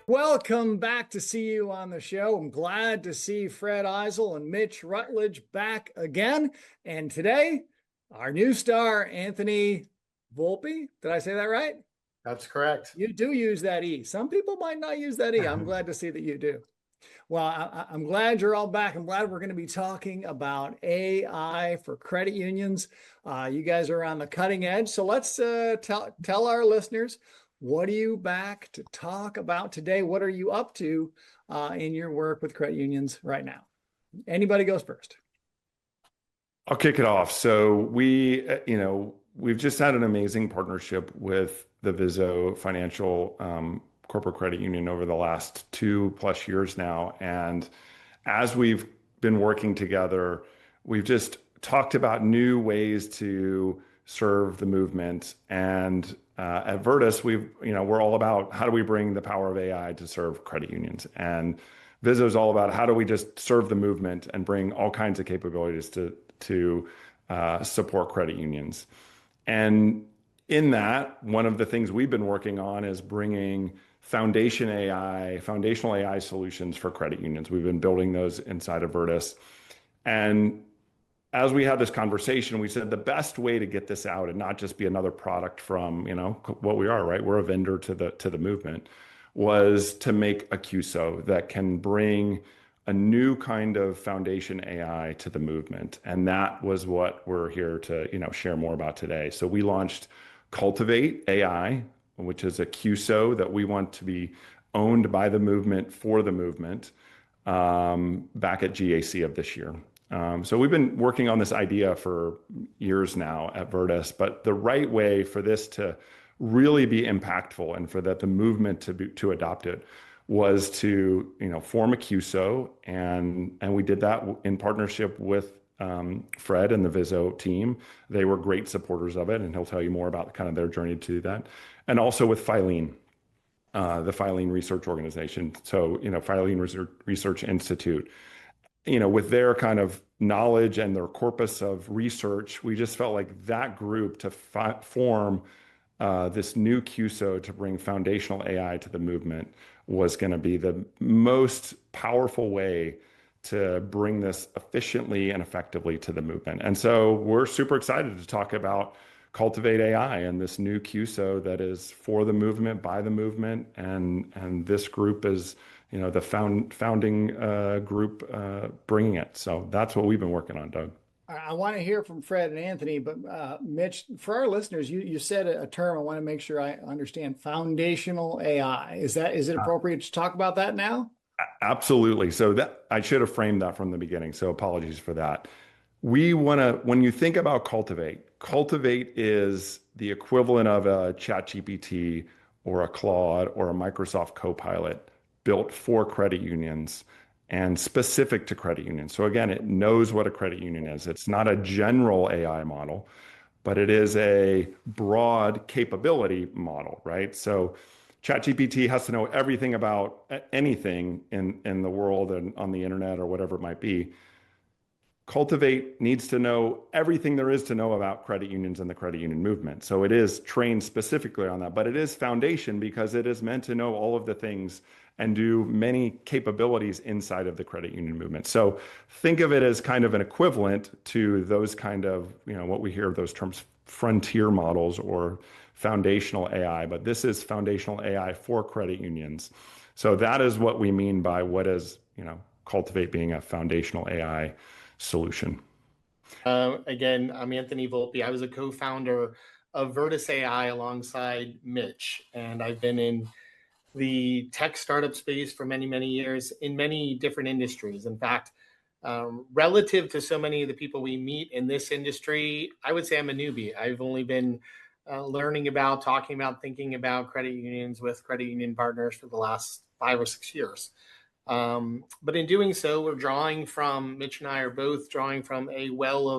Welcome back to see you on the show. I'm glad to see Fred Eisel and Mitch Rutledge back again. And today, our new star, Anthony Volpe. Did I say that right? That's correct. You do use that E. Some people might not use that E. I'm glad to see that you do. Well, I'm glad you're all back. I'm glad we're going to be talking about AI for credit unions. You guys are on the cutting edge. So let's tell our listeners, what are you back to talk about today? What are you up to in your work with credit unions right now? Anybody goes first? I'll kick it off. So we've just had an amazing partnership with the CUSO Financial Corporate Credit Union over the last 2+ years now. And as we've been working together, we've just talked about new ways to serve the movement. And at Virtus, we're all about how do we bring the power of AI to serve credit unions. And CUSO is all about how do we just serve the movement and bring all kinds of capabilities to support credit unions. And in that, one of the things we've been working on is bringing foundational AI solutions for credit unions. We've been building those inside of Virtus. And as we had this conversation, we said the best way to get this out and not just be another product from, what we are, right? We're a vendor to the movement, was to make a CUSO that can bring a new kind of foundation AI to the movement. And that was what we're here to, share more about today. So we launched CUltivate AI, which is a CUSO that we want to be owned by the movement for the movement, back at GAC of this year. So we've been working on this idea for years now at Virtus, but the right way for this to really be impactful and for the movement to adopt it was to form a CUSO, and we did that in partnership with Fred and the CUSO team. They were great supporters of it, and he'll tell you more about kind of their journey to do that, and also with Filene, the Filene Research Organization. So Filene Research Institute. With their kind of knowledge and their corpus of research, we just felt like that group to form this new CUSO to bring foundational AI to the movement was going to be the most powerful way to bring this efficiently and effectively to the movement. And so we're super excited to talk about CUltivate AI and this new CUSO that is for the movement, by the movement, and this group is the founding group bringing it. So that's what we've been working on, Doug. I want to hear from Fred and Anthony, but Mitch, for our listeners, you said a term. I want to make sure I understand. Foundational AI. Is it appropriate to talk about that now? Absolutely. So that I should have framed that from the beginning. So apologies for that. When you think about Cultivate is the equivalent of a ChatGPT or a Claude or a Microsoft Copilot built for credit unions and specific to credit unions. So again, it knows what a credit union is. It's not a general AI model, but it is a broad capability model, right? So ChatGPT has to know everything about anything in the world and on the internet or whatever it might be. Cultivate needs to know everything there is to know about credit unions and the credit union movement. So it is trained specifically on that, but it is foundation because it is meant to know all of the things and do many capabilities inside of the credit union movement. So think of it as kind of an equivalent to those kind of, what we hear of those terms, frontier models or foundational AI, but this is foundational AI for credit unions. So that is what we mean by what is, Cultivate being a foundational AI solution. Again, I'm Anthony Volpe. I was a co-founder of Virtus AI alongside Mitch, and I've been in the tech startup space for many, many years in many different industries. In fact, relative to so many of the people we meet in this industry, I would say I'm a newbie. I've only been learning about, talking about, thinking about credit unions with credit union partners for the last 5 or 6 years. But in doing so, Mitch and I are both drawing from a well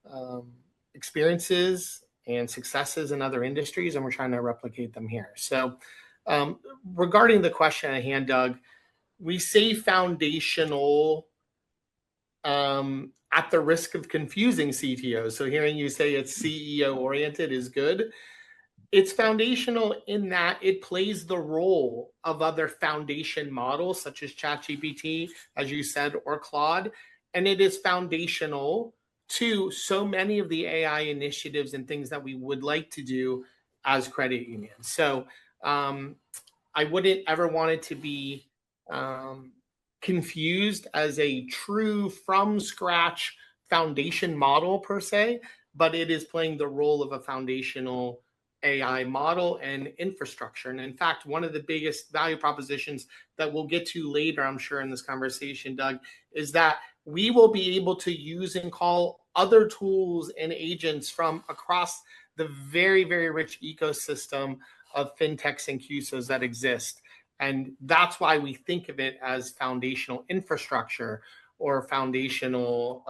of experiences and successes in other industries, and we're trying to replicate them here. So regarding the question at hand, Doug, we say foundational at the risk of confusing CTOs. So hearing you say it's CEO oriented is good. It's foundational in that it plays the role of other foundation models such as ChatGPT, as you said, or Claude. And it is foundational to so many of the AI initiatives and things that we would like to do as credit unions. So I wouldn't ever want it to be confused as a true from scratch foundation model per se, but it is playing the role of a foundational AI model and infrastructure. And in fact, one of the biggest value propositions that we'll get to later, I'm sure, in this conversation, Doug, is that we will be able to use and call other tools and agents from across the very, very rich ecosystem of fintechs and CUSOs that exist. And that's why we think of it as foundational infrastructure or foundational,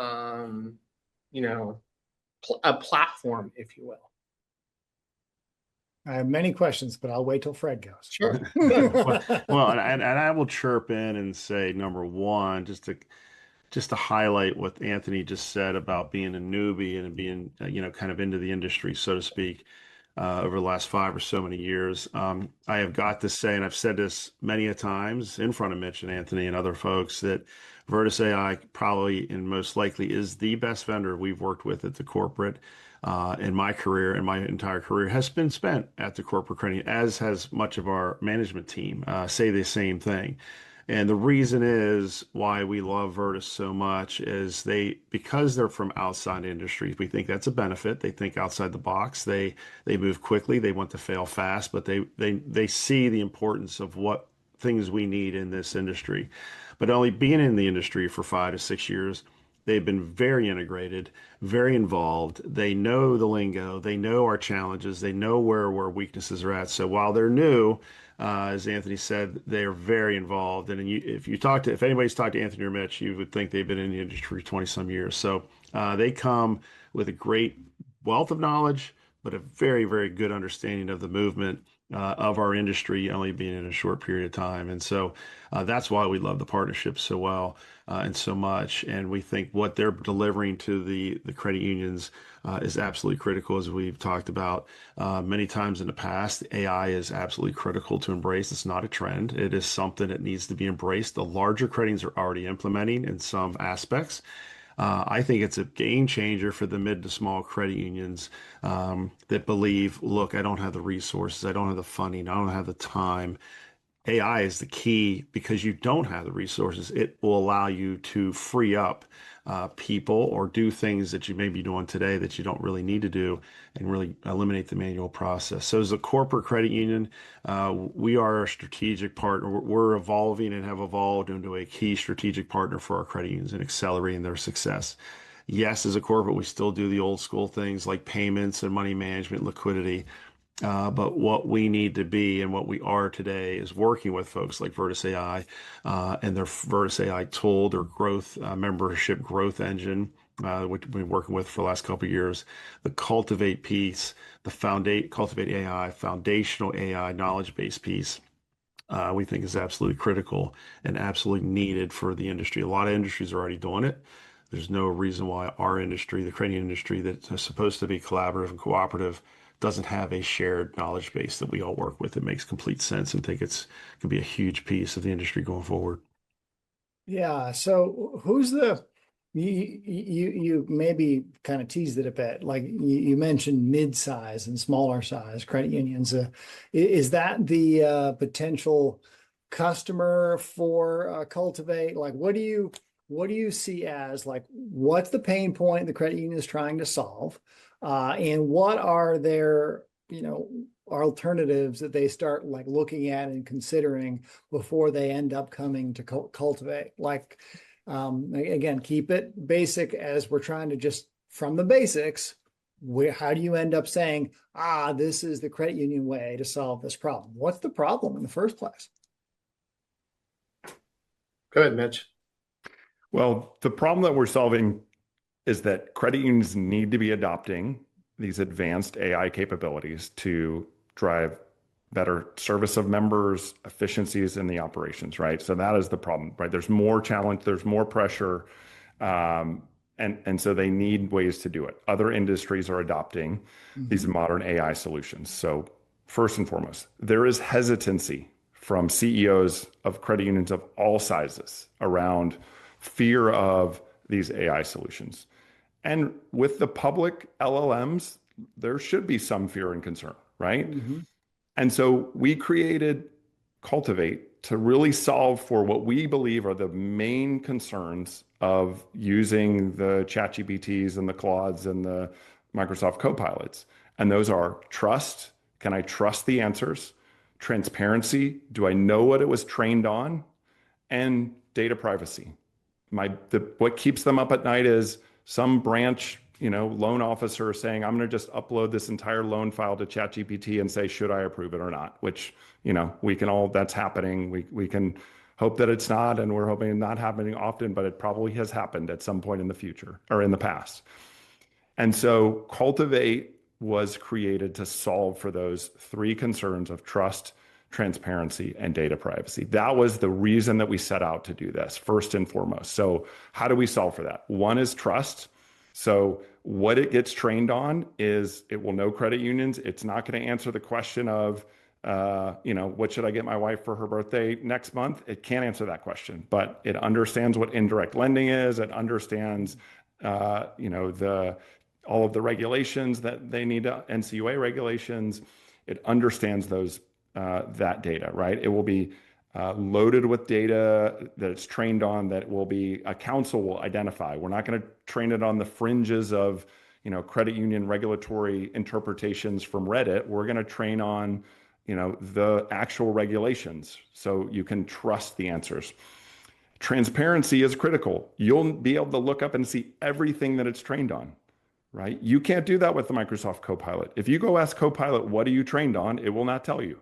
a platform, if you will. I have many questions, but I'll wait till Fred goes. Sure. Well, and I will chirp in and say, number one, just to highlight what Anthony just said about being a newbie and being, kind of into the industry, so to speak, over the last 5 or so many years. I have got to say, and I've said this many a times in front of Mitch and Anthony and other folks, that Virtus AI probably and most likely is the best vendor we've worked with at the corporate. In my career, and my entire career has been spent at the corporate credit, as has much of our management team, say the same thing. And the reason is why we love Virtus so much is because they're from outside industries, we think that's a benefit. They think outside the box. They move quickly. They want to fail fast, but they see the importance of what things we need in this industry. But only being in the industry for 5 to 6 years, they've been very integrated, very involved. They know the lingo. They know our challenges. They know where weaknesses are at. So while they're new, as Anthony said, they are very involved. And if anybody's talked to Anthony or Mitch, you would think they've been in the industry for 20 some years. So they come with a great wealth of knowledge, but a very, very good understanding of the movement of our industry, only being in a short period of time. And so that's why we love the partnership so well and so much. And we think what they're delivering to the credit unions is absolutely critical, as we've talked about many times in the past. AI is absolutely critical to embrace. It's not a trend. It is something that needs to be embraced. The larger credit unions are already implementing in some aspects. I think it's a game changer for the mid to small credit unions that believe, look, I don't have the resources, I don't have the funding, I don't have the time. AI is the key because you don't have the resources. It will allow you to free up people or do things that you may be doing today that you don't really need to do and really eliminate the manual process. So as a corporate credit union, we are a strategic partner. We're evolving and have evolved into a key strategic partner for our credit unions and accelerating their success. Yes, as a corporate, we still do the old school things like payments and money management, liquidity. But what we need to be and what we are today is working with folks like Virtus AI and their Virtus AI tool, their growth membership growth engine, which we've been working with for the last couple of years. The CUltivate piece, the CUltivate AI, foundational AI knowledge-based piece. We think is absolutely critical and absolutely needed for the industry. A lot of industries are already doing it. There's no reason why our industry, the credit industry that's supposed to be collaborative and cooperative, doesn't have a shared knowledge base that we all work with. It makes complete sense and think it's could be a huge piece of the industry going forward. Yeah. So who's you maybe kind of teased it a bit, like you mentioned mid-size and smaller size credit unions. Is that the potential customer for CUltivate? Like, what do you see as, like, what's the pain point the credit union is trying to solve? And what are their, alternatives that they start like looking at and considering before they end up coming to CUltivate? Like, again, keep it basic as we're trying to just from the basics. How do you end up saying, this is the credit union way to solve this problem? What's the problem in the first place? Go ahead, Mitch. Well, the problem that we're solving is that credit unions need to be adopting these advanced AI capabilities to drive better service of members, efficiencies in the operations, right? So that is the problem, right? There's more challenge, there's more pressure, and so they need ways to do it. Other industries are adopting these modern AI solutions. So first and foremost, there is hesitancy from CEOs of credit unions of all sizes around fear of these AI solutions. And with the public LLMs, there should be some fear and concern, right? Mm-hmm. And so we created CUltivate to really solve for what we believe are the main concerns of using the ChatGPTs and the Claudes and the Microsoft Copilots. And those are trust. Can I trust the answers? Transparency. Do I know what it was trained on? And data privacy. What keeps them up at night is some branch, loan officer saying, I'm going to just upload this entire loan file to ChatGPT and say, should I approve it or not? Which, we can all, that's happening. We can hope that it's not, and we're hoping it's not happening often, but it probably has happened at some point in the future or in the past. And so CUltivate was created to solve for those three concerns of trust, transparency, and data privacy. That was the reason that we set out to do this, first and foremost. So how do we solve for that? One is trust. So what it gets trained on is it will know credit unions. It's not going to answer the question of, what should I get my wife for her birthday next month? It can't answer that question, but it understands what indirect lending is. It understands, all of the regulations that they need, NCUA regulations. It understands that data, right? It will be loaded with data that it's trained on that a council will identify. We're not going to train it on the fringes of, credit union regulatory interpretations from Reddit. We're going to train on, the actual regulations so you can trust the answers. Transparency is critical. You'll be able to look up and see everything that it's trained on. Right? You can't do that with the Microsoft Copilot. If you go ask Copilot, what are you trained on? It will not tell you.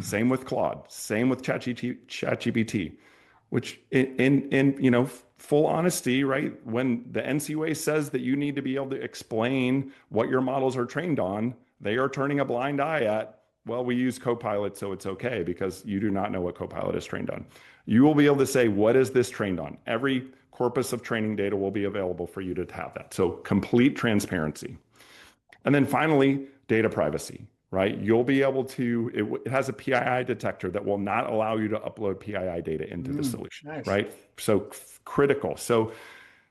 Same with Claude, same with ChatGPT, which in full honesty, right? When the NCUA says that you need to be able to explain what your models are trained on, they are turning a blind eye at, well, we use Copilot, so it's okay because you do not know what Copilot is trained on. You will be able to say, what is this trained on? Every corpus of training data will be available for you to have that. So complete transparency. And then finally, data privacy, right? You'll be able to, it has a PII detector that will not allow you to upload PII data into the solution, nice. Right? So critical. So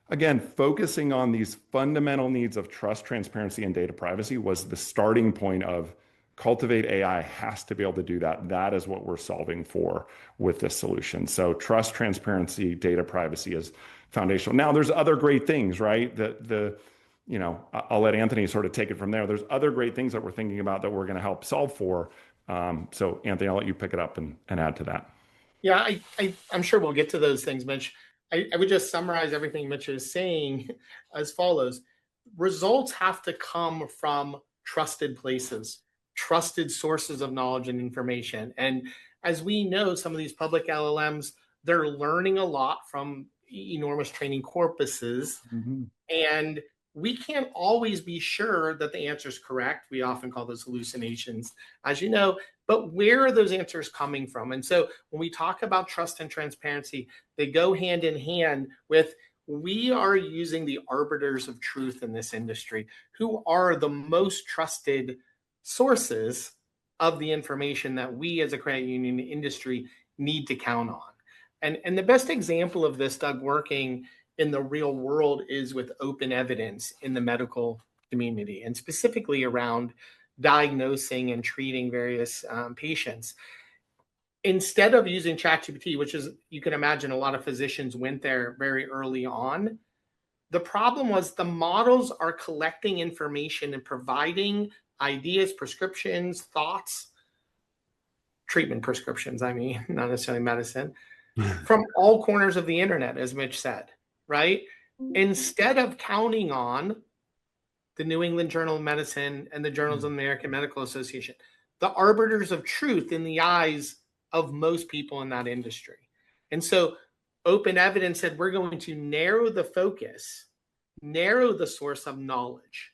again, focusing on these fundamental needs of trust, transparency, and data privacy was the starting point of CUltivate AI has to be able to do that. That is what we're solving for with this solution. So trust, transparency, data privacy is foundational. Now, there's other great things, right? I'll let Anthony sort of take it from there. There's other great things that we're thinking about that we're going to help solve for. So Anthony, I'll let you pick it up and add to that. Yeah, I'm sure we'll get to those things, Mitch. I would just summarize everything Mitch is saying as follows. Results have to come from trusted places, trusted sources of knowledge and information. And as we know, some of these public LLMs, they're learning a lot from enormous training corpuses. Mm-hmm. And we can't always be sure that the answer is correct. We often call those hallucinations, as you know, but where are those answers coming from? And so when we talk about trust and transparency, they go hand in hand with we are using the arbiters of truth in this industry, who are the most trusted sources of the information that we as a credit union industry need to count on. And the best example of this, Doug, working in the real world is with open evidence in the medical community, and specifically around diagnosing and treating various patients. Instead of using ChatGPT, which is, you can imagine a lot of physicians went there very early on, the problem was the models are collecting information and providing ideas, prescriptions, thoughts, treatment prescriptions, I mean, not necessarily medicine, from all corners of the internet, as Mitch said, right? Instead of counting on the New England Journal of Medicine and the Journals of the American Medical Association, the arbiters of truth in the eyes of most people in that industry. And so open evidence said, we're going to narrow the focus, narrow the source of knowledge.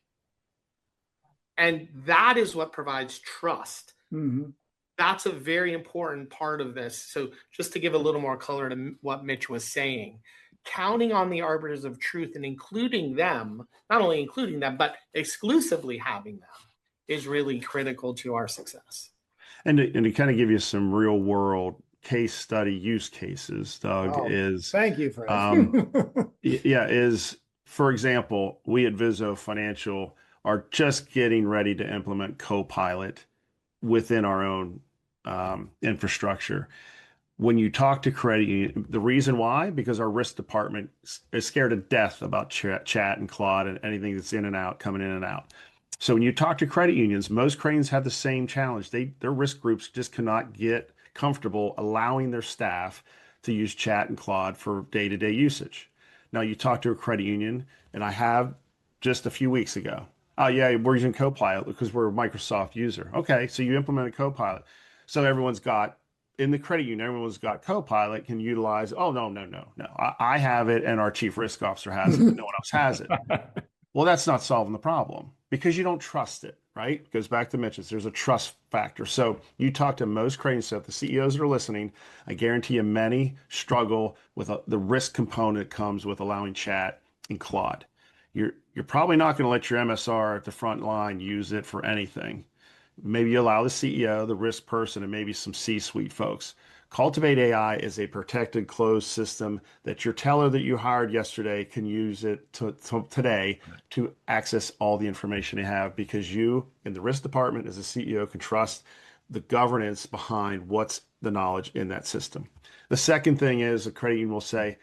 And that is what provides trust. Mm-hmm. That's a very important part of this. So just to give a little more color to what Mitch was saying, counting on the arbiters of truth and including them, not only including them, but exclusively having them is really critical to our success. And to kind of give you some real world case study use cases, Doug, Oh, is thank you, Fred. um, yeah, is for example, we at Viso Financial are just getting ready to implement Copilot within our own infrastructure. When you talk to credit union, the reason why, because our risk department is scared to death about chat and Claude and anything that's in and out, coming in and out. So when you talk to credit unions, most credit unions have the same challenge. Their risk groups just cannot get comfortable allowing their staff to use chat and Claude for day-to-day usage. Now you talk to a credit union, and I have just a few weeks ago. Oh yeah, we're using Copilot because we're a Microsoft user. Okay, so you implemented Copilot. So everyone's got in the credit union, everyone's got Copilot can utilize. Oh, no, no, no, no. I have it and our chief risk officer has it, but no one else has it. Well, that's not solving the problem because you don't trust it, right? It goes back to Mitch's. There's a trust factor. So you talk to most credit stuff, the CEOs that are listening, I guarantee you many struggle with the risk component that comes with allowing chat and Claude. You're probably not going to let your MSR at the front line use it for anything. Maybe you allow the CEO, the risk person, and maybe some C-suite folks. CUltivate AI is a protected closed system that your teller that you hired yesterday can use it today to access all the information they have because you in the risk department as a CEO can trust the governance behind what's the knowledge in that system. The second thing is a credit union will say,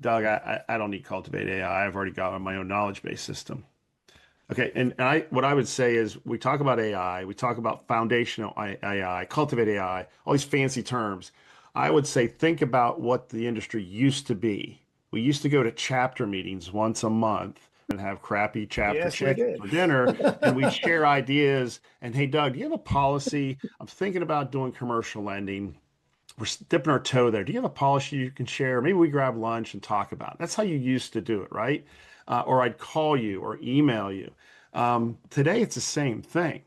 Doug, I don't need CUltivate AI. I've already got my own knowledge base system. Okay, and what I would say is we talk about AI, we talk about foundational AI, cultivate AI, all these fancy terms. I would say think about what the industry used to be. We used to go to chapter meetings once a month and have crappy chapter Yes, we chicken did. for dinner, and we'd share ideas. And hey, Doug, do you have a policy? I'm thinking about doing commercial lending. We're dipping our toe there. Do you have a policy you can share? Maybe we grab lunch and talk about it. That's how you used to do it, right? Or I'd call you or email you. Today, it's the same thing.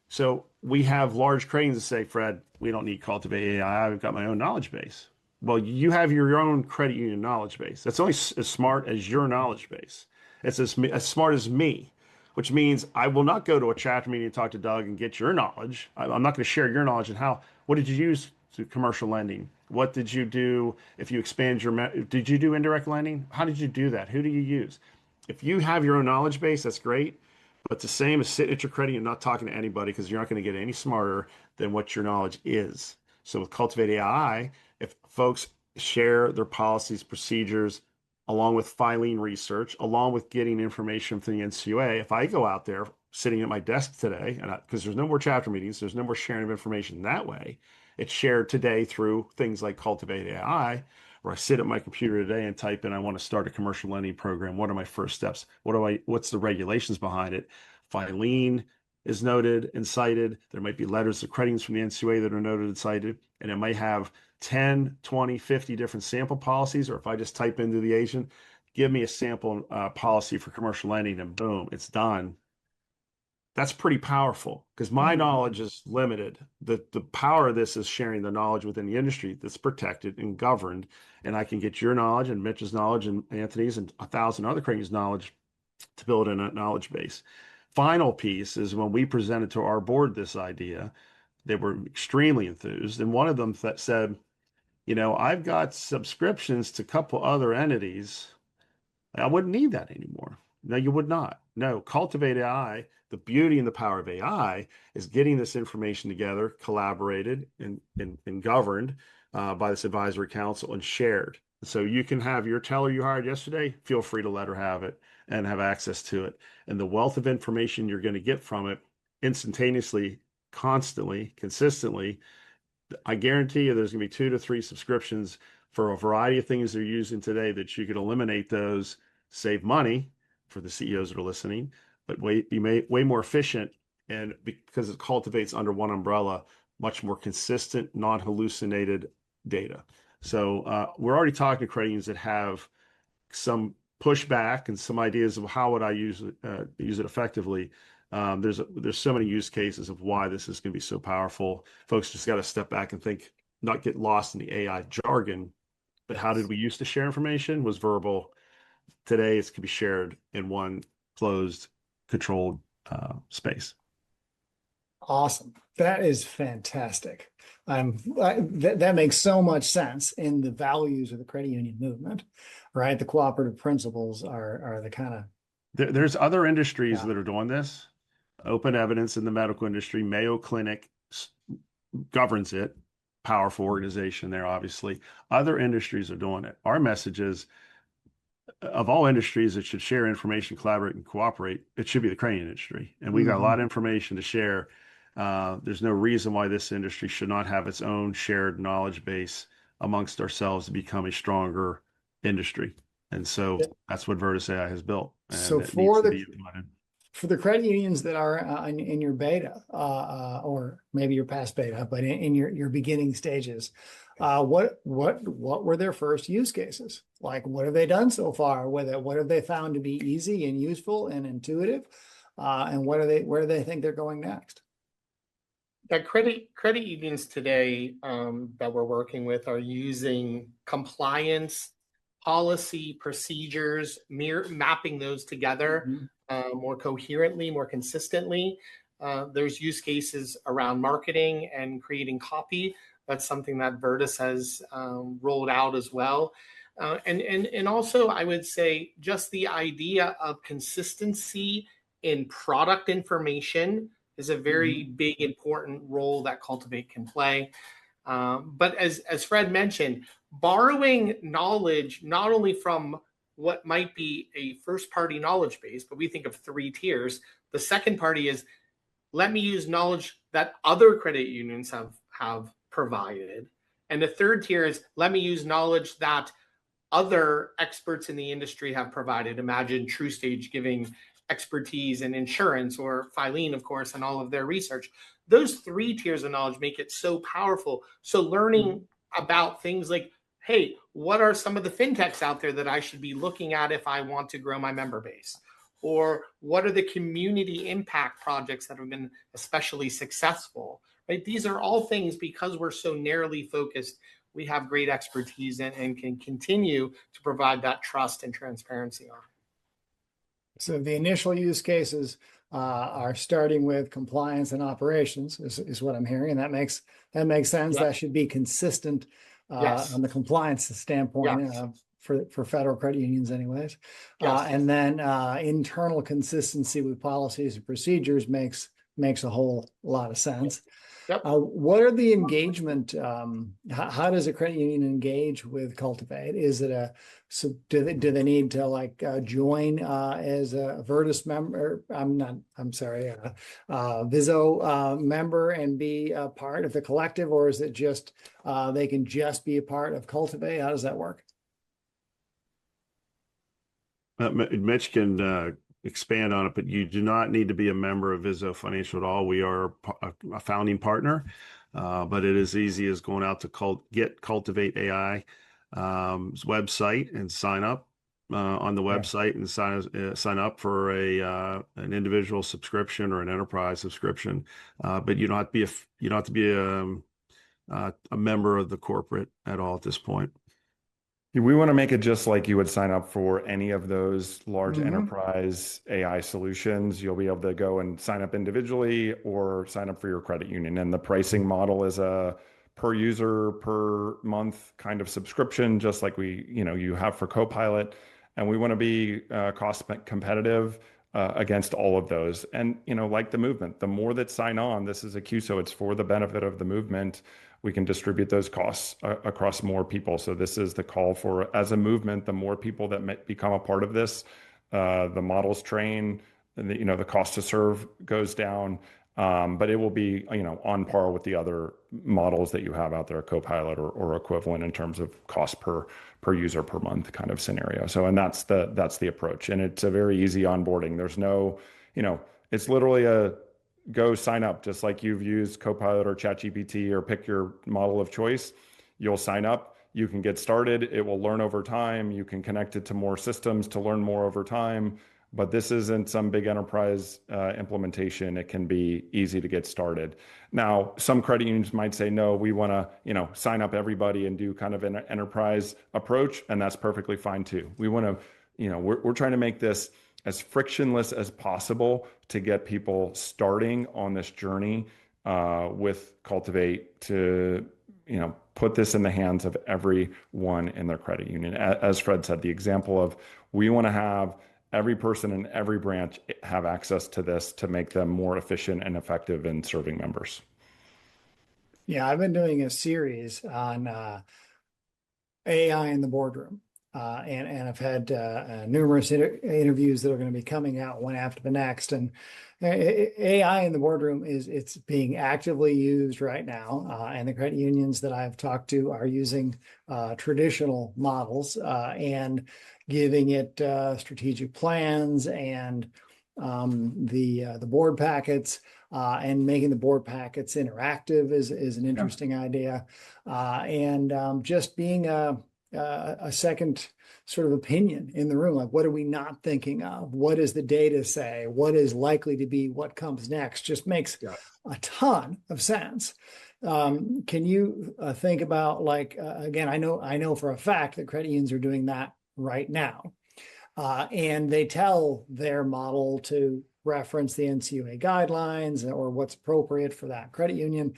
So we have large cranes that say, Fred, we don't need Cultivate AI. I've got my own knowledge base. Well, you have your own credit union knowledge base. That's only as smart as your knowledge base. It's as smart as me, which means I will not go to a chapter meeting and talk to Doug and get your knowledge. I'm not going to share your knowledge and what did you use to commercial lending? What did you do if you expand did you do indirect lending? How did you do that? Who do you use? If you have your own knowledge base, that's great. But it's the same as sitting at your credit and not talking to anybody because you're not going to get any smarter than what your knowledge is. So with Cultivate AI, if folks share their policies, procedures, along with filing research, along with getting information from the NCUA, if I go out there sitting at my desk today, and because there's no more chapter meetings, there's no more sharing of information that way. It's shared today through things like Cultivate AI, where I sit at my computer today and type in, I want to start a commercial lending program. What are my first steps? What's the regulations behind it? Filing is noted and cited. There might be letters of credits from the NCUA that are noted and cited, and it might have 10, 20, 50 different sample policies. Or if I just type into the agent, give me a sample policy for commercial lending, and boom, it's done. That's pretty powerful because my knowledge is limited. The power of this is sharing the knowledge within the industry that's protected and governed. And I can get your knowledge and Mitch's knowledge and Anthony's and 1,000 other cranes knowledge to build in a knowledge base. Final piece is when we presented to our board this idea, they were extremely enthused. And one of them said, I've got subscriptions to a couple other entities. I wouldn't need that anymore. No, you would not. No, Cultivate AI, the beauty and the power of AI is getting this information together, collaborated and governed by this advisory council and shared. So you can have your teller you hired yesterday, feel free to let her have it and have access to it. And the wealth of information you're going to get from it instantaneously, constantly, consistently, I guarantee you there's going to be 2 to 3 subscriptions for a variety of things they're using today that you could eliminate those, save money for the CEOs that are listening, but be way more efficient. And because it cultivates under one umbrella, much more consistent, non-hallucinated data. So we're already talking to credit unions that have some pushback and some ideas of how would I use it effectively. There's so many use cases of why this is going to be so powerful. Folks just got to step back and think, not get lost in the AI jargon, but how did we used to share information was verbal. Today, it can be shared in one closed, controlled space. Awesome. That is fantastic. That makes so much sense in the values of the credit union movement, right? The cooperative principles are the kind of, There's other industries yeah. that are doing this. Open evidence in the medical industry. Mayo Clinic governs it. Powerful organization there, obviously. Other industries are doing it. Our message is, of all industries that should share information, collaborate, and cooperate, it should be the credit industry. And we got a lot of information to share. There's no reason why this industry should not have its own shared knowledge base amongst ourselves to become a stronger industry. And so that's what Virtus AI has built, So and it needs to be implemented. for the credit unions that are in your beta, or maybe your past beta, but in your beginning stages, what were their first use cases? Like, what have they done so far with it? What have they found to be easy and useful and intuitive? And where do they think they're going next? That credit unions today that we're working with are using compliance, policy, procedures, mapping those together more coherently, more consistently. There's use cases around marketing and creating copy. That's something that Virtus has rolled out as well. And also, I would say just the idea of consistency in product information is a very big, important role that CUltivate can play. But as Fred mentioned, borrowing knowledge not only from what might be a first-party knowledge base, but we think of 3 tiers. The second party is, let me use knowledge that other credit unions have provided. And the third tier is, let me use knowledge that other experts in the industry have provided. Imagine TrueStage giving expertise in insurance, or Filene, of course, and all of their research. Those 3 tiers of knowledge make it so powerful. So learning about things like, hey, what are some of the fintechs out there that I should be looking at if I want to grow my member base? Or what are the community impact projects that have been especially successful? Right? These are all things, because we're so narrowly focused, we have great expertise and can continue to provide that trust and transparency on. So the initial use cases are starting with compliance and operations is what I'm hearing. And that makes sense. Yep. That should be consistent on the compliance standpoint for federal credit unions anyways. And then internal consistency with policies and procedures makes a whole lot of sense. Yep. What are the engagement? How does a credit union engage with CUltivate? Is it do they need to like join as a Virtus member? VISO member and be a part of the collective, or is it just they can just be a part of CUltivate? How does that work? Mitch can expand on it, but you do not need to be a member of VISO Financial at all. We are a founding partner, but it is easy as going out to get CUltivate AI website and sign up on the website and sign up for an individual subscription or an enterprise subscription. But you don't have to be a member of the corporate at all at this point. We want to make it just like you would sign up for any of those large enterprise AI solutions. You'll be able to go and sign up individually or sign up for your credit union. And the pricing model is a per user, per month kind of subscription, just like you have for Copilot. And we want to be cost competitive against all of those. And, like the movement, the more that sign on, this is a CUSO, it's for the benefit of the movement. We can distribute those costs across more people. So this is the call for, as a movement, the more people that become a part of this, the models train, and the cost to serve goes down. But it will be, on par with the other models that you have out there, Copilot or equivalent in terms of cost per user per month kind of scenario. So, and that's the approach. And it's a very easy onboarding. There's no, it's literally a go sign up, just like you've used Copilot or ChatGPT or pick your model of choice. You'll sign up. You can get started. It will learn over time. You can connect it to more systems to learn more over time. But this isn't some big enterprise implementation. It can be easy to get started. Now, some credit unions might say, no, we want to, sign up everybody and do kind of an enterprise approach, and that's perfectly fine too. We want to, we're trying to make this as frictionless as possible to get people starting on this journey with Cultivate to, put this in the hands of everyone in their credit union. As Fred said, the example of we want to have every person in every branch have access to this to make them more efficient and effective in serving members. Yeah, I've been doing a series on AI in the boardroom. And I've had numerous interviews that are going to be coming out one after the next. And AI in the boardroom it's being actively used right now. And the credit unions that I've talked to are using traditional models and giving it strategic plans and the board packets. And making the board packets interactive is an interesting idea. And just being a second sort of opinion in the room, like what are we not thinking of? What does the data say? What is likely to be what comes next? Just makes a ton of sense. Can you think about again, I know for a fact that credit unions are doing that right now. And they tell their model to reference the NCUA guidelines or what's appropriate for that credit union.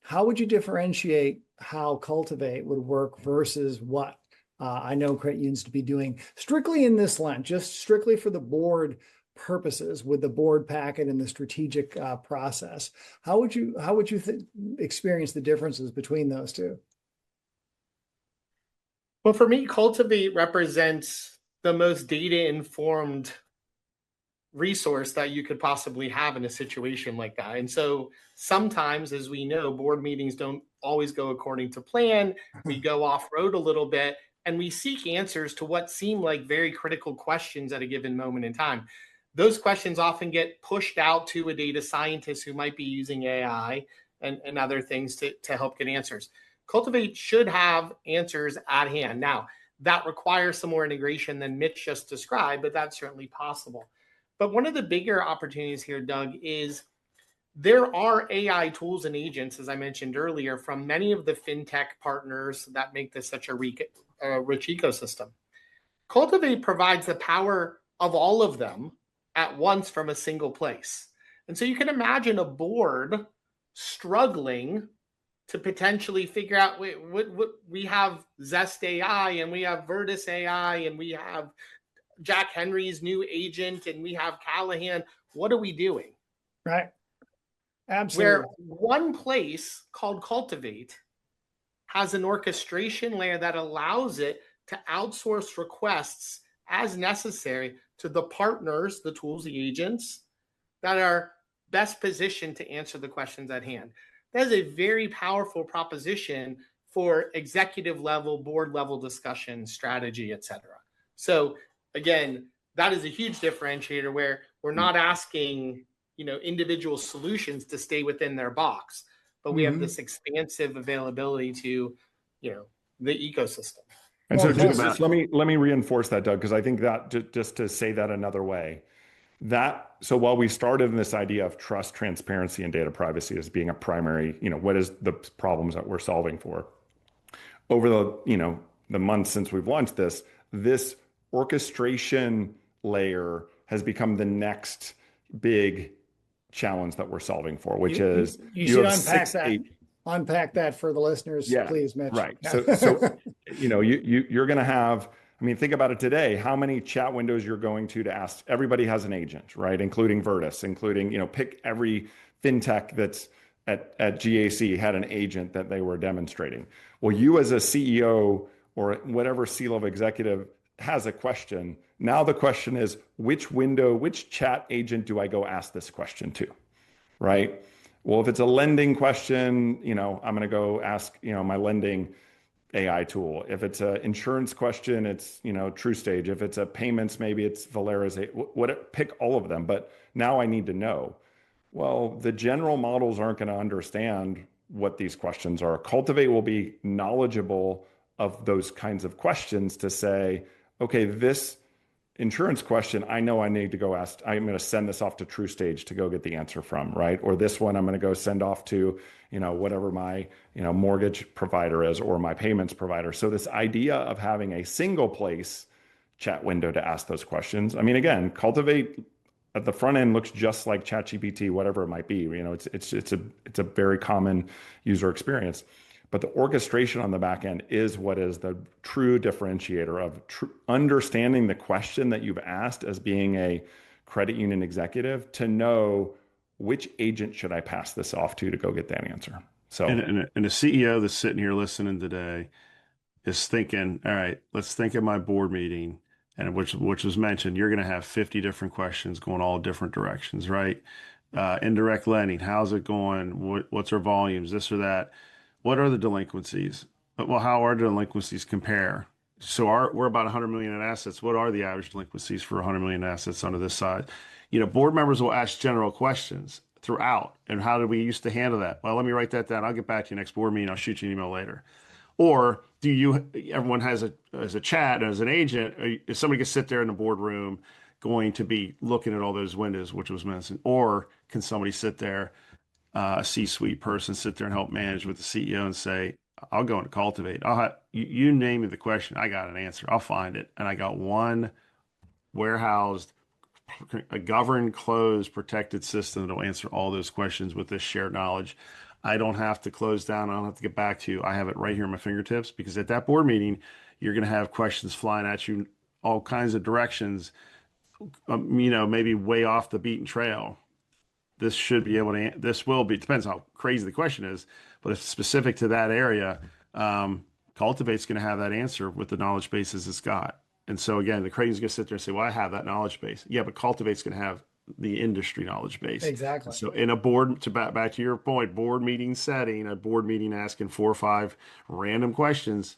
How would you differentiate how Cultivate would work versus what I know credit unions to be doing strictly in this lens, just strictly for the board purposes with the board packet and the strategic process? How would you experience the differences between those two? Well, for me, Cultivate represents the most data-informed resource that you could possibly have in a situation like that. And so sometimes, as we know, board meetings don't always go according to plan. We go off road a little bit and we seek answers to what seem like very critical questions at a given moment in time. Those questions often get pushed out to a data scientist who might be using AI and other things to help get answers. Cultivate should have answers at hand. Now, that requires some more integration than Mitch just described, but that's certainly possible. But one of the bigger opportunities here, Doug, is there are AI tools and agents, as I mentioned earlier, from many of the fintech partners that make this such a rich ecosystem. Cultivate provides the power of all of them at once from a single place. And so you can imagine a board struggling to potentially figure out, what we have Zest AI and we have Vertus AI and we have Jack Henry's new agent and we have Callahan. What are we doing? Right. Absolutely. Where one place called Cultivate has an orchestration layer that allows it to outsource requests as necessary to the partners, the tools, the agents that are best positioned to answer the questions at hand. That is a very powerful proposition for executive level, board level discussion, strategy, et cetera. So again, that is a huge differentiator where we're not asking, individual solutions to stay within their box, but we have this expansive availability to, the ecosystem. And so just let me reinforce that, Doug, because I think that just to say that another way, so while we started in this idea of trust, transparency, and data privacy as being a primary, what is the problems that we're solving for, over the months since we've launched this orchestration layer has become the next big challenge that we're solving for, which is you should unpack that for the listeners, please, Mitch. Right. So you're going to have, think about it today, how many chat windows you're going to ask. Everybody has an agent, right? Including Vertus, including, pick every fintech that's at GAC had an agent that they were demonstrating. Well, you as a CEO or whatever C-level executive has a question. Now the question is, which chat agent do I go ask this question to, right? Well, if it's a lending question, I'm going to go ask, my lending AI tool. If it's an insurance question, it's, TrueStage. If it's a payments, maybe it's Valera's. Pick all of them. But now I need to know. Well, the general models aren't going to understand what these questions are. Cultivate will be knowledgeable of those kinds of questions to say, okay, this insurance question, I know I need to go ask, I'm going to send this off to TrueStage to go get the answer from, right? Or this one, I'm going to go send off to, whatever my, mortgage provider is or my payments provider. So this idea of having a single place chat window to ask those questions. I mean, again, Cultivate at the front end looks just like ChatGPT, whatever it might be. You know, it's a very common user experience, but the orchestration on the back end is what is the true differentiator of understanding the question that you've asked as being a credit union executive to know which agent should I pass this off to go get that answer. So, and the CEO that's sitting here listening today is thinking, all right, let's think of my board meeting, and which was mentioned, you're going to have 50 different questions going all different directions, right? Indirect lending, how's it going? What's our volumes? This or that. What are the delinquencies? Well, how are delinquencies compare? So we're about 100 million in assets. What are the average delinquencies for 100 million assets under this side? You know, board members will ask general questions throughout. And how did we used to handle that? Well, let me write that down. I'll get back to you next board meeting. I'll shoot you an email later. Or everyone has a chat as an agent, is somebody can sit there in the boardroom going to be looking at all those windows, which was mentioned, or can somebody sit there, a C-suite person sit there and help manage with the CEO and say, I'll go into Cultivate. You name me the question. I got an answer. I'll find it. And I got one warehoused, a governed, closed, protected system that will answer all those questions with this shared knowledge. I don't have to close down. I don't have to get back to you. I have it right here in my fingertips, because at that board meeting, you're going to have questions flying at you all kinds of directions, you know, maybe way off the beaten trail. This should be able to, this will be, depends how crazy the question is, but if specific to that area, Cultivate's going to have that answer with the knowledge bases it's got. And so again, the crazy's going to sit there and say, well, I have that knowledge base. Yeah, but Cultivate's going to have the industry knowledge base. Exactly. So in a board, back to your point, board meeting setting, a board meeting asking 4 or 5 random questions,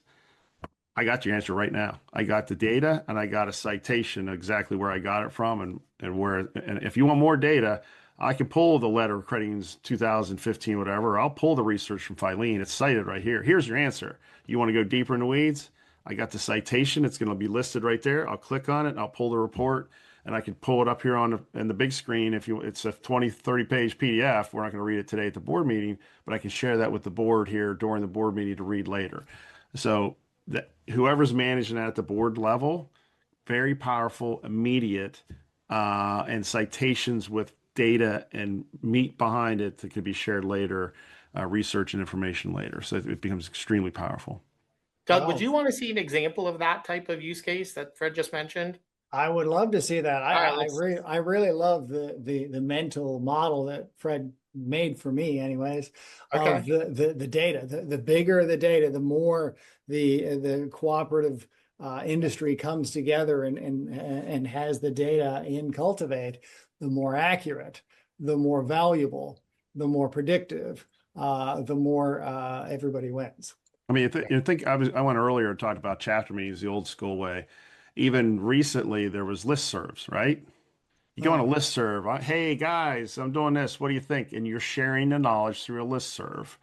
I got your answer right now. I got the data and I got a citation exactly where I got it from and where, and if you want more data, I can pull the letter of credit unions 2015, whatever. I'll pull the research from Filene. It's cited right here. Here's your answer. You want to go deeper in the weeds? I got the citation. It's going to be listed right there. I'll click on it and I'll pull the report, and I can pull it up here on the big screen. It's a 20, 30 page PDF. We're not going to read it today at the board meeting, but I can share that with the board here during the board meeting to read later. So that whoever's managing that at the board level, very powerful, immediate, and citations with data and meat behind it that could be shared later, research and information later. So it becomes extremely powerful. Doug, would you want to see an example of that type of use case that Fred just mentioned? I would love to see that. Right, I really love the mental model that Fred made for me, anyways, okay. of the data. The bigger the data, the more the cooperative industry comes together and has the data in Cultivate, the more accurate, the more valuable, the more predictive, the more everybody wins. I mean, I went earlier and talked about chapter meetings the old school way. Even recently, there was listservs, right? You go on a listserv. Hey guys, I'm doing this. What do you think? And you're sharing the knowledge through a listserv.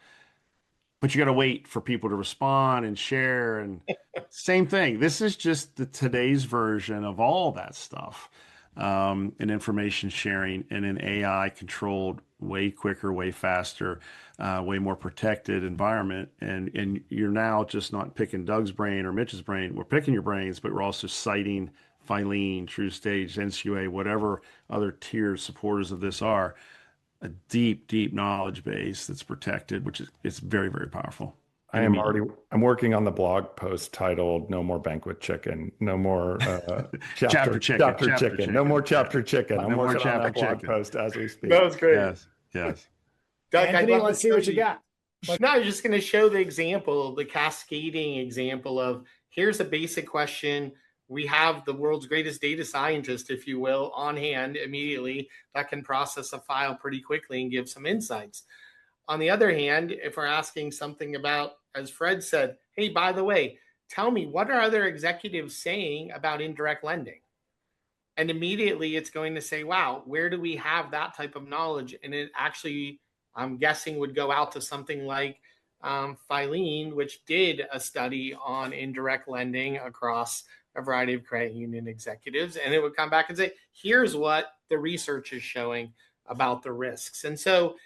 But you got to wait for people to respond and share. And same thing. This is just today's version of all that stuff, and information sharing in an AI controlled, way quicker, way faster, way more protected environment. And you're now just not picking Doug's brain or Mitch's brain. We're picking your brains, but we're also citing Filene, TrueStage, NCUA, whatever other tier supporters of this are. A deep, deep knowledge base that's protected, which is it's very, very powerful. I'm working on the blog post titled "No More Banquet Chicken, No More chapter chicken, No More chapter chicken." I'm working on that blog post as we speak. That was great. Yes. Doug, Anthony, let's see what you got. No, I was just going to show the example, the cascading example of here's a basic question. We have the world's greatest data scientist, if you will, on hand immediately that can process a file pretty quickly and give some insights. On the other hand, if we're asking something about, as Fred said, hey, by the way, tell me, what are other executives saying about indirect lending? And immediately it's going to say, wow, where do we have that type of knowledge? And it actually, I'm guessing, would go out to something like Filene, which did a study on indirect lending across a variety of credit union executives. And it would come back and say, here's what the research is showing about the risks. And so,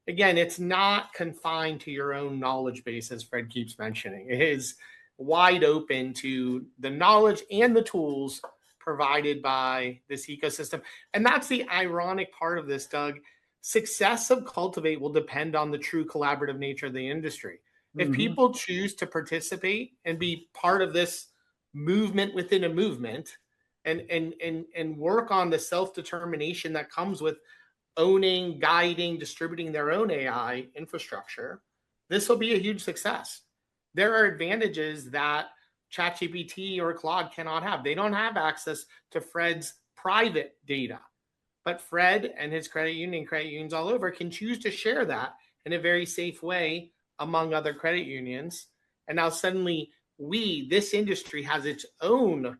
again, it's not confined to your own knowledge base, as Fred keeps mentioning. It is wide open to the knowledge and the tools provided by this ecosystem. And that's the ironic part of this, Doug. Success of Cultivate will depend on the true collaborative nature of the industry. If people choose to participate and be part of this movement within a movement, and work on the self-determination that comes with owning, guiding, distributing their own AI infrastructure, this will be a huge success. There are advantages that ChatGPT or Claude cannot have. They don't have access to Fred's private data, but Fred and his credit unions all over can choose to share that in a very safe way among other credit unions. And now suddenly this industry has its own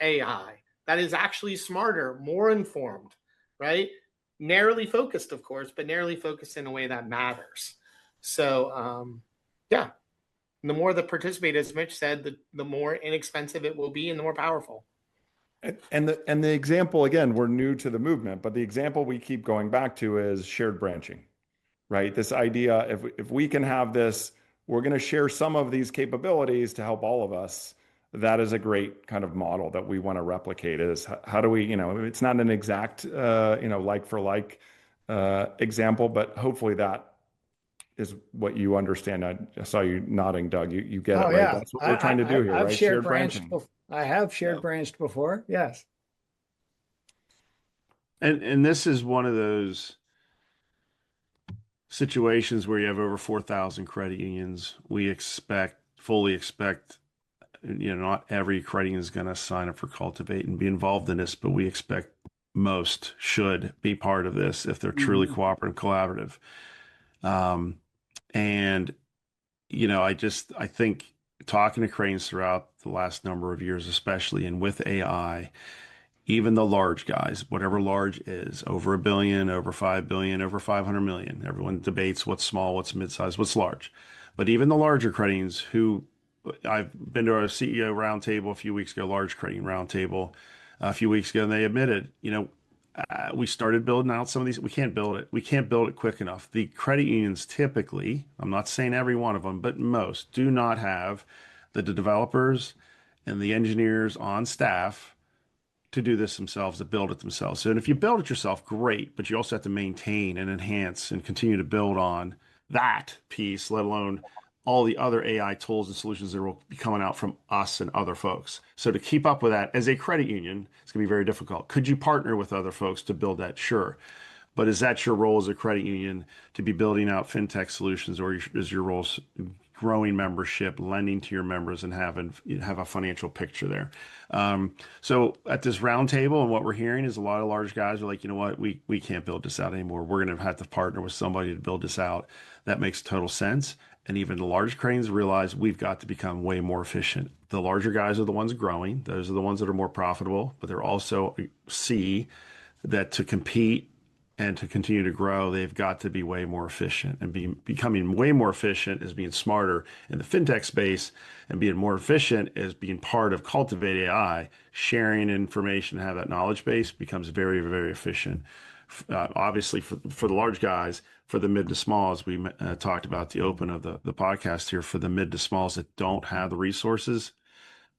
AI that is actually smarter, more informed, right? Narrowly focused, of course, but narrowly focused in a way that matters. So, yeah, the more that participate, as Mitch said, the more inexpensive it will be and the more powerful. And the example, again, we're new to the movement, but the example we keep going back to is shared branching, right? This idea, if we can have this, we're going to share some of these capabilities to help all of us. That is a great kind of model that we want to replicate. Is how do we, it's not an exact, like for like example, but hopefully that is what you understand. I saw you nodding, Doug. You get it, right? Yeah. That's what we're trying to do here, I've right? shared Shared branched. branching. I have shared branched before. Yes. And this is one of those situations where you have over 4,000 credit unions. We fully expect, not every credit union is going to sign up for Cultivate and be involved in this, but we expect most should be part of this if they're truly cooperative, collaborative. And, I think talking to cranes throughout the last number of years, especially, and with AI, even the large guys, whatever large is, over $1 billion, over $5 billion, over 500 million. Everyone debates what's small, what's mid-size, what's large. But even the larger credit unions who I've been to a CEO roundtable a few weeks ago, large credit union roundtable a few weeks ago, and they admitted, we started building out some of these. We can't build it. We can't build it quick enough. The credit unions typically, I'm not saying every one of them, but most do not have the developers and the engineers on staff to do this themselves, to build it themselves. So, and if you build it yourself, great, but you also have to maintain and enhance and continue to build on that piece, let alone all the other AI tools and solutions that will be coming out from us and other folks. So to keep up with that as a credit union, it's going to be very difficult. Could you partner with other folks to build that? Sure. But is that your role as a credit union to be building out fintech solutions, or is your role growing membership, lending to your members, and have a financial picture there? So at this roundtable, and what we're hearing is a lot of large guys are like, you know what, we can't build this out anymore. We're going to have to partner with somebody to build this out. That makes total sense. And even the large cranes realize we've got to become way more efficient. The larger guys are the ones growing. Those are the ones that are more profitable, but they're also see that to compete and to continue to grow, they've got to be way more efficient. And becoming way more efficient is being smarter in the fintech space, and being more efficient is being part of Cultivate AI, sharing information, have that knowledge base becomes very, very efficient. Obviously, for the large guys, for the mid to smalls, we talked about the open of the podcast here. For the mid to smalls that don't have the resources,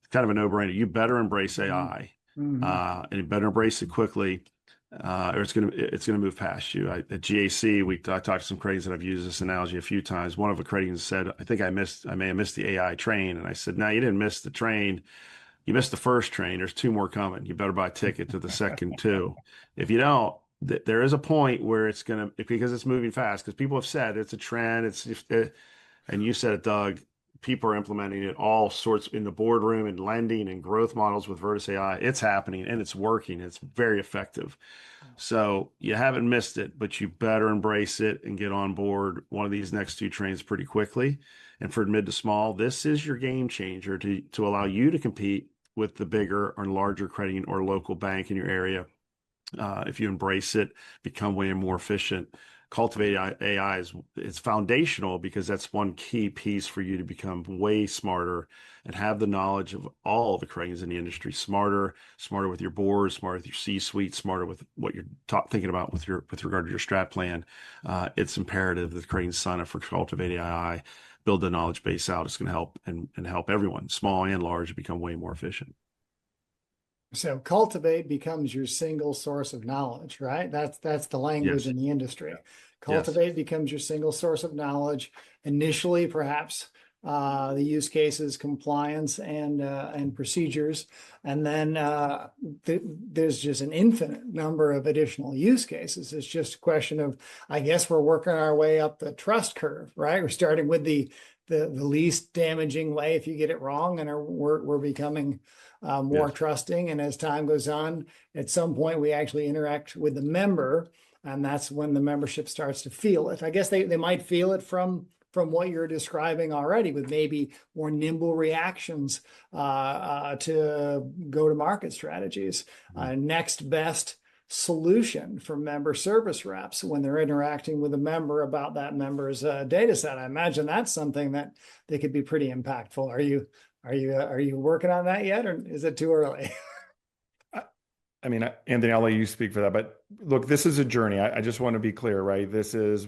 it's kind of a no-brainer. You better embrace AI, and you better embrace it quickly, or it's gonna move past you. At GAC, I talked to some credits that I've used this analogy a few times. One of the credits said, "I think I may have missed the AI train," and I said, "No, you didn't miss the train. You missed the first train. There's two more coming. You better buy a ticket to the second two. If you don't, there is a point where it's going to, because it's moving fast, because people have said it's a trend. And you said it, Doug, people are implementing it all sorts in the boardroom and lending and growth models with Vertus AI. It's happening and it's working. It's very effective. So you haven't missed it, but you better embrace it and get on board one of these next two trains pretty quickly. And for mid to small, this is your game changer to allow you to compete with the bigger or larger credit union or local bank in your area. If you embrace it, become way more efficient. Cultivate AI is foundational, because that's one key piece for you to become way smarter and have the knowledge of all the credit in the industry. Smarter with your board, smarter with your C-suite, smarter with what you're thinking about with regard to your strat plan. It's imperative that credit sign up for Cultivate AI. build the knowledge base out. It's going to help and help everyone, small and large, become way more efficient. So CUltivate becomes your single source of knowledge, right? That's the language Yes. in the industry. CUltivate becomes your single source of knowledge. Initially, perhaps the use cases, compliance, and procedures, and then there's just an infinite number of additional use cases. It's just a question of, I guess, we're working our way up the trust curve, right? We're starting with the least damaging way if you get it wrong, and we're becoming more trusting. And as time goes on, at some point, we actually interact with the member, and that's when the membership starts to feel it. I guess they might feel it from what you're describing already, with maybe more nimble reactions to go-to-market strategies. Next best solution for member service reps when they're interacting with a member about that member's data set. I imagine that's something that they could be pretty impactful. Are you working on that yet, or is it too early? I mean, Anthony, I'll let you speak for that. But look, this is a journey. I just want to be clear, right?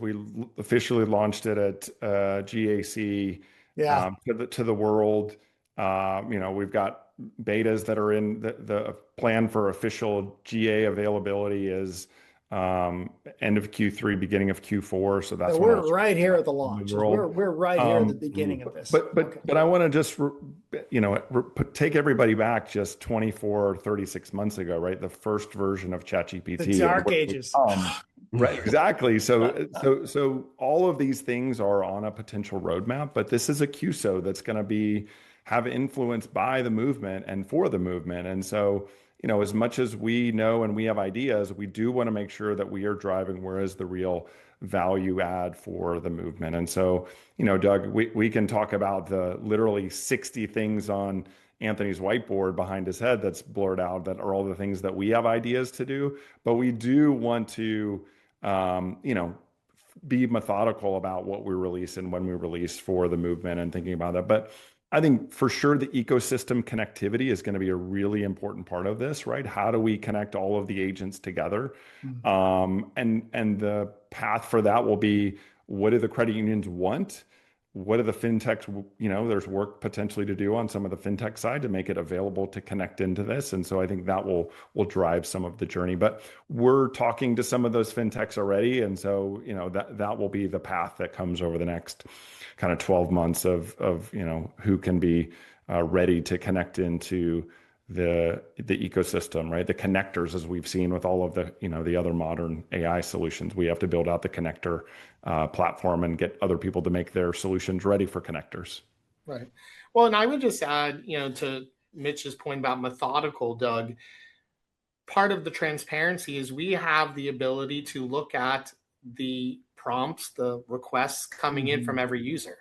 We officially launched it at GAC to the world. We've got betas that are in the plan for official GA availability is end of Q3, beginning of Q4. So that's we're right here at the launch. We're right here at the beginning of this. But I want to just take everybody back just 24, 36 months ago, right? The first version of ChatGPT. The dark ages. Right, exactly. So all of these things are on a potential roadmap, but this is a CUSO that's going to have influence by the movement and for the movement. And so, as much as we know and we have ideas, we do want to make sure that we are driving where is the real value add for the movement. And so, Doug, we can talk about the literally 60 things on Anthony's whiteboard behind his head that's blurred out that are all the things that we have ideas to do. But we do want to, be methodical about what we release and when we release for the movement and thinking about that. But I think for sure the ecosystem connectivity is going to be a really important part of this, right? How do we connect all of the agents together? And the path for that will be, what do the credit unions want? What are the fintechs, there's work potentially to do on some of the fintech side to make it available to connect into this. And so I think that will drive some of the journey. But we're talking to some of those fintechs already. And so, that will be the path that comes over the next kind of 12 months of who can be ready to connect into the ecosystem, right? The connectors, as we've seen with all of the other modern AI solutions, we have to build out the connector platform and get other people to make their solutions ready for connectors. Right. Well, and I would just add, to Mitch's point about methodical, Doug, part of the transparency is we have the ability to look at the prompts, the requests coming in from every user.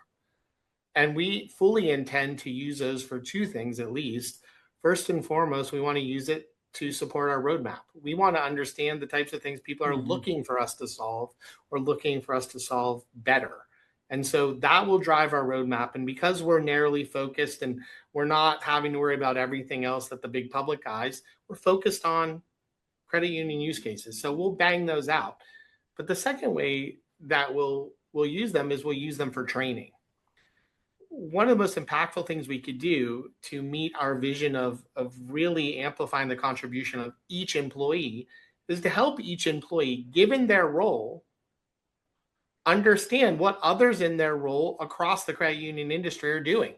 And we fully intend to use those for two things, at least. First and foremost, we want to use it to support our roadmap. We want to understand the types of things people are looking for us to solve or looking for us to solve better. And so that will drive our roadmap. And because we're narrowly focused and we're not having to worry about everything else that the big public guys, we're focused on credit union use cases. So we'll bang those out. But the second way that we'll use them is we'll use them for training. One of the most impactful things we could do to meet our vision of really amplifying the contribution of each employee is to help each employee, given their role, understand what others in their role across the credit union industry are doing.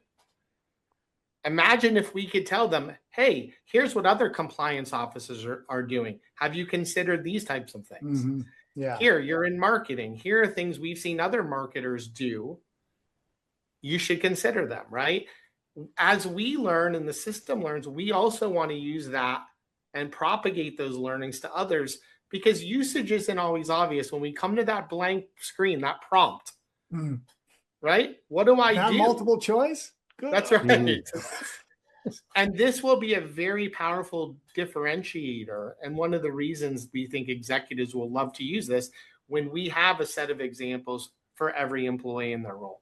Imagine if we could tell them, hey, here's what other compliance officers are doing. Have you considered these types of things? Yeah. Here, you're in marketing. Here are things we've seen other marketers do. You should consider them, right? As we learn and the system learns, we also want to use that and propagate those learnings to others, because usage isn't always obvious. When we come to that blank screen, that prompt, right? What do I do? Multiple choice? Good. That's right. And this will be a very powerful differentiator. And one of the reasons we think executives will love to use this when we have a set of examples for every employee in their role.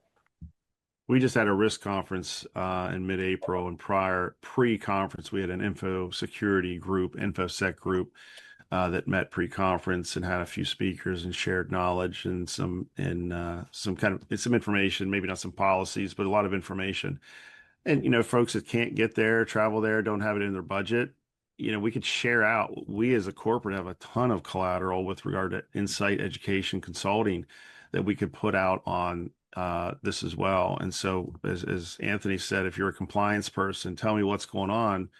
We just had a risk conference in mid-April, and pre-conference, we had an info security group, InfoSec group, that met pre-conference and had a few speakers and shared knowledge and some kind of some information, maybe not some policies, but a lot of information. And, folks that can't get there, travel there, don't have it in their budget, we could share out. We as a corporate have a ton of collateral with regard to insight, education, consulting that we could put out on this as well. And so, as Anthony said, if you're a compliance person, tell me what's going on.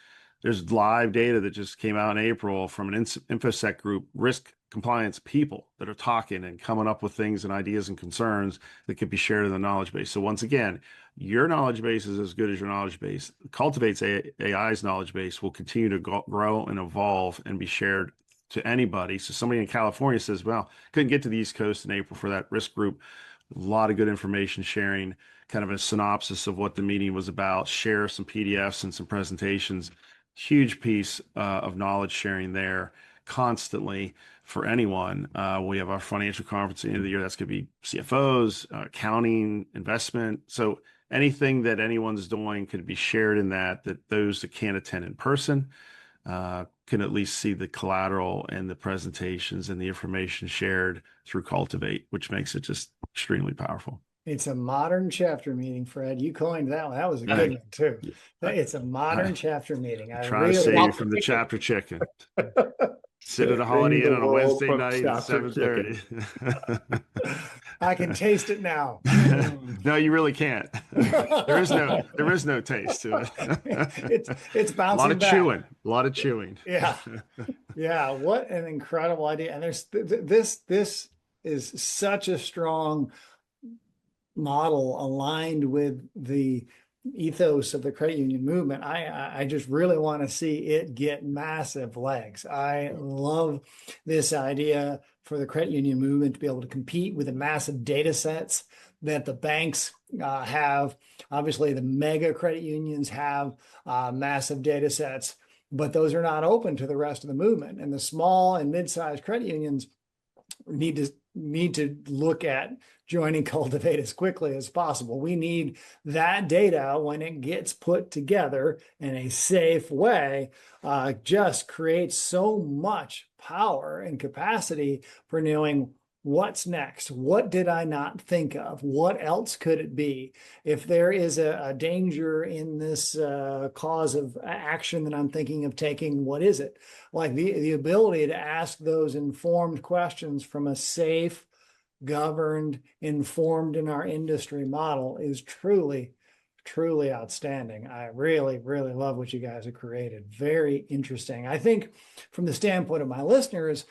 There's live data that just came out in April from an InfoSec group, risk compliance people that are talking and coming up with things and ideas and concerns that could be shared in the knowledge base. So once again, your knowledge base is as good as your knowledge base. Cultivate's AI's knowledge base will continue to grow and evolve and be shared to anybody. So somebody in California says, well, couldn't get to the East Coast in April for that risk group. A lot of good information sharing, kind of a synopsis of what the meeting was about, share some PDFs and some presentations. Huge piece of knowledge sharing there constantly for anyone. We have our financial conference at the end of the year. That's going to be CFOs, accounting, investment. So anything that anyone's doing could be shared in that those that can't attend in person can at least see the collateral and the presentations and the information shared through Cultivate, which makes it just extremely powerful. It's a modern chapter meeting, Fred. You coined that one. That was a good one too. It's a modern chapter meeting. I try to save you from the chapter chicken. Sit at a Holiday Inn on a Wednesday night at 7:30. I can taste it now. No, you really can't. There is no taste to it. It's bouncing a lot of back. chewing. A lot of chewing. Yeah. Yeah. What an incredible idea. And there's this is such a strong model aligned with the ethos of the credit union movement. I just really want to see it get massive legs. I love this idea for the credit union movement to be able to compete with the massive data sets that the banks have. Obviously, the mega credit unions have massive data sets, but those are not open to the rest of the movement. And the small and mid-sized credit unions need to look at joining Cultivate as quickly as possible. We need that data when it gets put together in a safe way, just creates so much power and capacity for knowing what's next. What did I not think of? What else could it be? If there is a danger in this cause of action that I'm thinking of taking, what is it? Like the ability to ask those informed questions from a safe, governed, informed in our industry model is truly outstanding. I really love what you guys have created. Very interesting. I think from the standpoint of my listeners,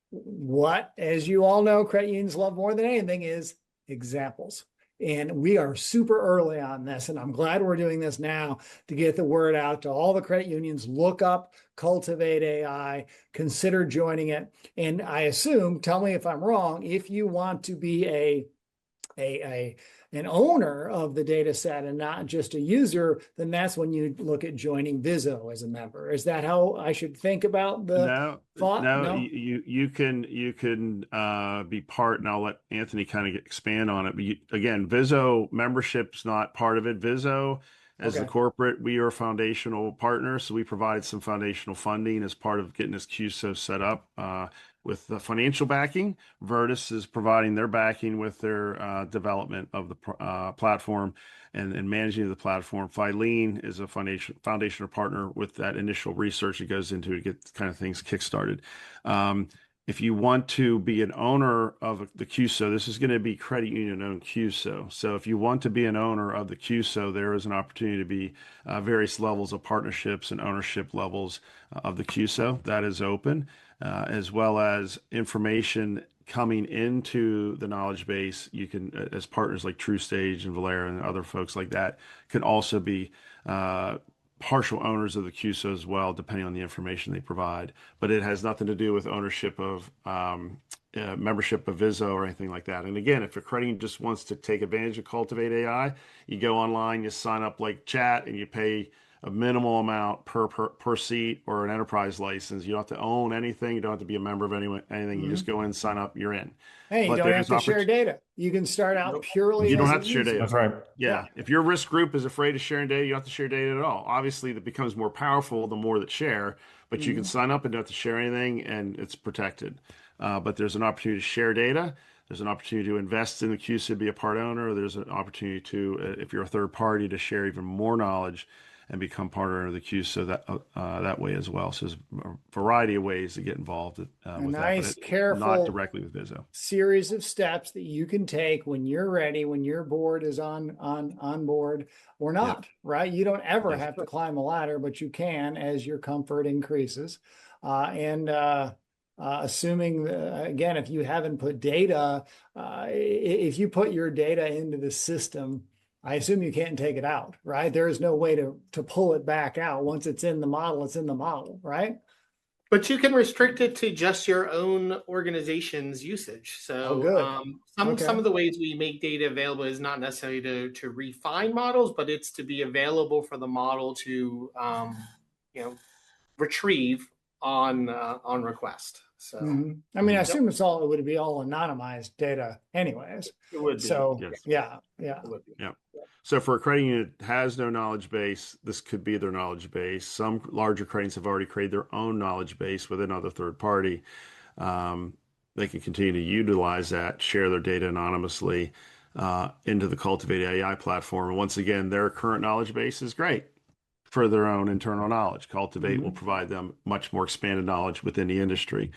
what, as you all know, credit unions love more than anything is examples. And we are super early on this, and I'm glad we're doing this now to get the word out to all the credit unions. Look up CUltivate AI, consider joining it. And I assume, tell me if I'm wrong, if you want to be an owner of the data set and not just a user, then that's when you look at joining CUSO as a member. Is that how I should think about the thought? No, you can be part, and I'll let Anthony kind of expand on it. But again, CUSO membership's not part of it. CUSO, as the corporate, we are a foundational partner, so we provide some foundational funding as part of getting this CUSO set up. With the financial backing, Virtus is providing their backing with their development of the platform and managing the platform. Filene is a foundational partner with that initial research that goes into it to get kind of things kickstarted. If you want to be an owner of the CUSO, this is going to be credit union owned CUSO. So if you want to be an owner of the CUSO, there is an opportunity to be various levels of partnerships and ownership levels of the CUSO. That is open. As well as information coming into the knowledge base. You can, as partners like TrueStage and Valera and other folks like that, can also be partial owners of the CUSO as well, depending on the information they provide. But it has nothing to do with ownership of membership of CUSO or anything like that. And again, if a credit union just wants to take advantage of CUltivate AI, you go online, you sign up like chat, and you pay a minimal amount per seat or an enterprise license. You don't have to own anything. You don't have to be a member of anything. You just go in, sign up, you're in. Hey, you But don't have there's to share data. You can start out purely You don't as a have to share user. data. That's right. Yeah. If your risk group is afraid of sharing data, you don't have to share data at all. Obviously, that becomes more powerful the more that share, but you can sign up and don't have to share anything and it's protected. But there's an opportunity to share data. There's an opportunity to invest in the CUSO, be a part owner. There's an opportunity to, if you're a third party, to share even more knowledge and become part owner of the CUSO that way as well. So there's a variety of ways to get involved with nice, that, but careful not directly with VIZO. series of steps that you can take when you're ready, when your board is on board or not, right? You don't ever have to climb a ladder, but you can as your comfort increases. Assuming, again, if you haven't put data, if you put your data into the system, I assume you can't take it out, right? There is no way to pull it back out. Once it's in the model, it's in the model, right? But you can restrict it to just your own organization's usage. So some of the ways we make data available is not necessarily to refine models, but it's to be available for the model to retrieve on request. So I mean, I assume it would be all anonymized data anyways. It would be. So yes. yeah. It would be. Yeah. So for a credit union that has no knowledge base, this could be their knowledge base. Some larger credit unions have already created their own knowledge base with another third party. They can continue to utilize that, share their data anonymously into the CUltivate AI platform. And once again, their current knowledge base is great for their own internal knowledge. CUltivate will provide them much more expanded knowledge within the industry.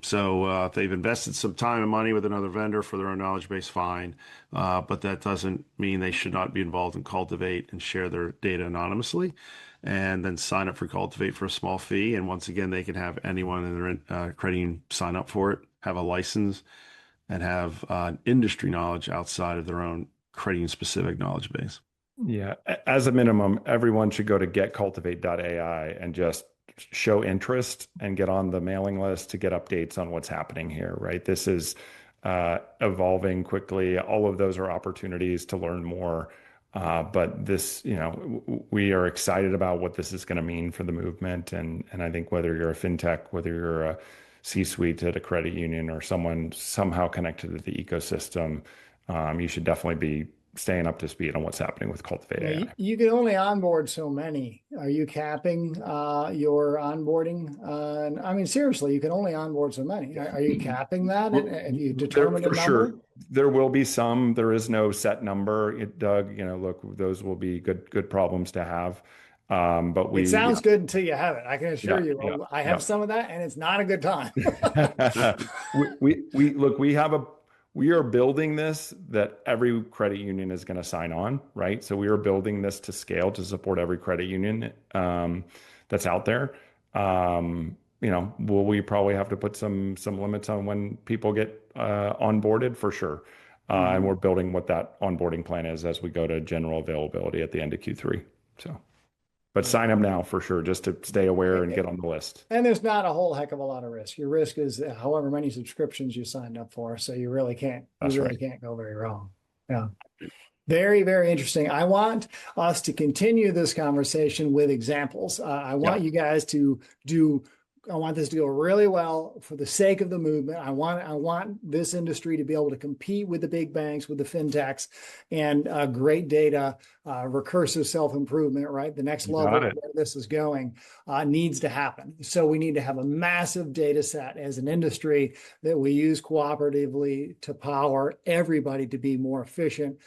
So if they've invested some time and money with another vendor for their own knowledge base, fine. But that doesn't mean they should not be involved in CUltivate and share their data anonymously and then sign up for CUltivate for a small fee. And once again, they can have anyone in their credit union sign up for it, have a license, and have industry knowledge outside of their own credit union specific knowledge base. Yeah. As a minimum, everyone should go to getcultivate.ai and just show interest and get on the mailing list to get updates on what's happening here, right? This is evolving quickly. All of those are opportunities to learn more. But this, we are excited about what this is going to mean for the movement. And I think whether you're a fintech, whether you're a C-suite at a credit union or someone somehow connected to the ecosystem, you should definitely be staying up to speed on what's happening with CUltivate AI. You can only onboard so many. Are you capping your onboarding? I mean, seriously, you can only onboard so many. Are you capping that? And you determined a number? Sure. There will be some. There is no set number, Doug. Look, those will be good problems to have. But it sounds good until you have it. I can assure you. I have some of that, and it's not a good time. We are building this that every credit union is going to sign on, right? So we are building this to scale to support every credit union that's out there. Will we probably have to put some limits on when people get onboarded for sure. And we're building what that onboarding plan is as we go to general availability at the end of Q3. But sign up now for sure, just to stay aware and get on the list. And there's not a whole heck of a lot of risk. Your risk is however many subscriptions you signed up for. So you really can't go very wrong. Yeah. Very, very interesting. I want us to continue this conversation with examples. I want you guys to I want this to go really well for the sake of the movement. I want this industry to be able to compete with the big banks, with the fintechs, and great data, recursive self-improvement, right? The next level where this is going needs to happen. So we need to have a massive data set as an industry that we use cooperatively to power everybody to be more efficient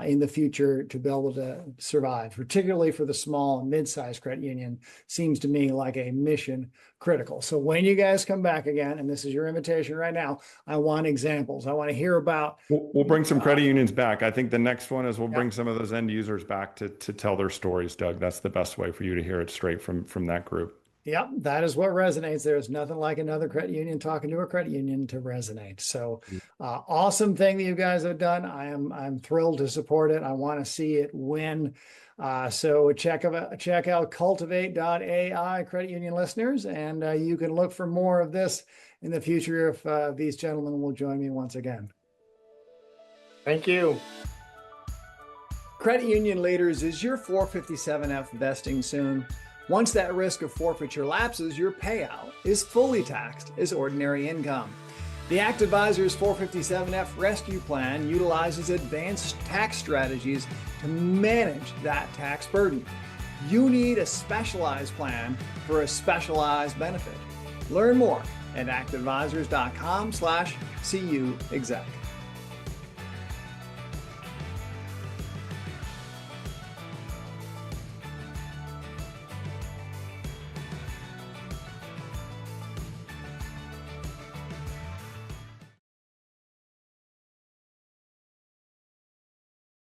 in the future to be able to survive, particularly for the small and mid-sized credit union. Seems to me like a mission critical. So when you guys come back again, and this is your invitation right now, I want examples. I want to hear about. We'll bring some credit unions back. I think the next one is we'll bring some of those end users back to tell their stories, Doug. That's the best way for you to hear it straight from that group. Yep, that is what resonates. There's nothing like another credit union talking to a credit union to resonate. So awesome thing that you guys have done. I'm thrilled to support it. I want to see it win. So check out CUltivate.ai, credit union listeners, and you can look for more of this in the future if these gentlemen will join me once again. Thank you. Credit union leaders, is your 457F vesting soon? Once that risk of forfeiture lapses, your payout is fully taxed as ordinary income. The ActAdvisor's 457F Rescue Plan utilizes advanced tax strategies to manage that tax burden. You need a specialized plan for a specialized benefit. Learn more at actadvisors.com/CUexec.